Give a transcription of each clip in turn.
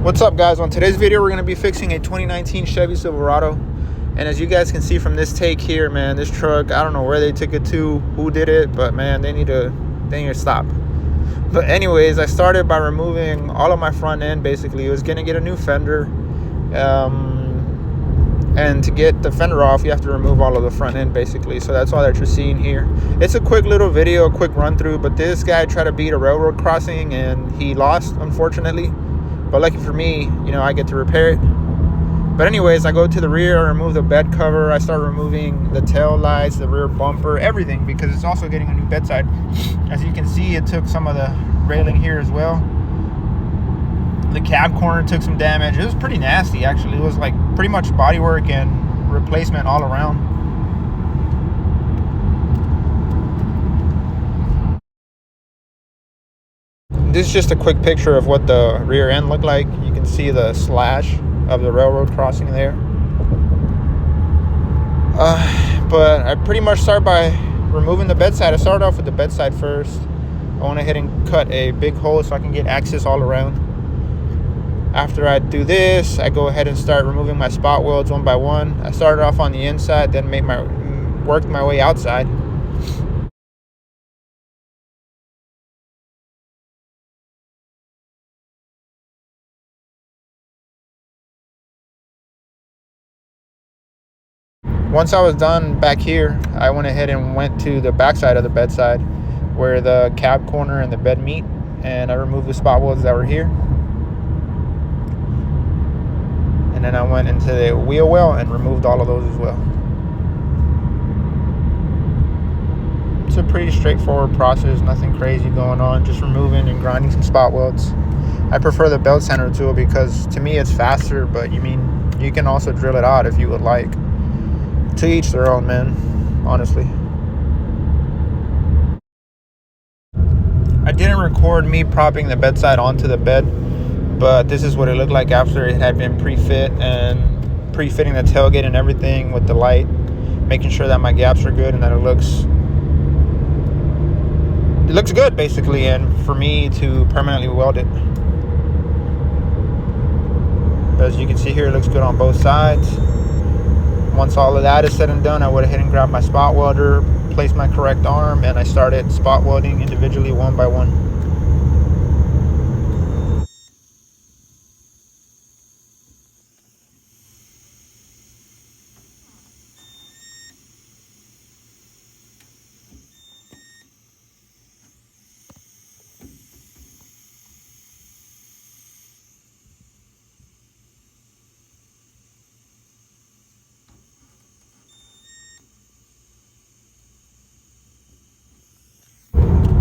What's up, guys? On today's video, we're going to be fixing a 2019 Chevy Silverado. And as you guys can see from this take here, man, this truck, I don't know where they took it to, who did it, but man, they need to stop. But anyways, I started by removing all of my front end. Basically, it was going to get a new fender, and to get the fender off, you have to remove all of the front end, basically. So that's all that you're seeing here. It's a quick little video, a quick run through, but this guy tried to beat a railroad crossing and he lost, unfortunately. But lucky for me, you know, I get to repair it. But anyways, I go to the rear, I remove the bed cover, I start removing the tail lights, the rear bumper, everything, because it's also getting a new bedside. As you can see, it took some of the railing here as well. The cab corner took some damage. It was pretty nasty, actually. It was like pretty much bodywork and replacement all around. This is just a quick picture of what the rear end looked like. You can see the slash of the railroad crossing there. But I pretty much start by removing the bedside. I started off with the bedside first. I went ahead and cut a big hole so I can get access all around. After I do this, I go ahead and start removing my spot welds one by one. I started off on the inside, then worked my way outside. Once I was done back here, I went ahead and went to the back side of the bedside where the cab corner and the bed meet, and I removed the spot welds that were here. And then I went into the wheel well and removed all of those as well. It's a pretty straightforward process, nothing crazy going on, just removing and grinding some spot welds. I prefer the belt sander tool because to me it's faster, but you can also drill it out if you would like. To each their own, man, honestly. I didn't record me propping the bedside onto the bed, but this is what it looked like after it had been pre-fit and pre-fitting the tailgate and everything with the light, making sure that my gaps are good and that it looks good, basically, and for me to permanently weld it. As you can see here, it looks good on both sides. Once all of that is said and done, I went ahead and grabbed my spot welder, placed my correct arm, and I started spot welding individually one by one.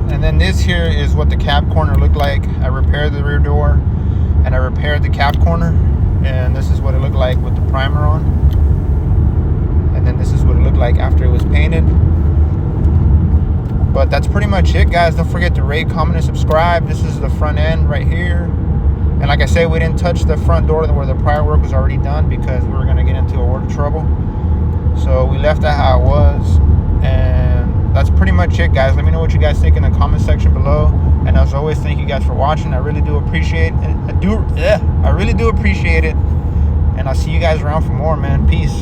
And then this here is what the cab corner looked like. I repaired the rear door and I repaired the cab corner, and this is what it looked like with the primer on. And then this is what it looked like after it was painted. But that's pretty much it, guys. Don't forget to rate, comment, and subscribe. This is the front end right here. And like I said, we didn't touch the front door where the prior work was already done because we were going to get into a work trouble. So we left that how it was. And that's pretty much it, guys. Let me know what you guys think in the comment section below. And as always, thank you guys for watching. I really do appreciate it. I really do appreciate it. And I'll see you guys around for more, man. Peace.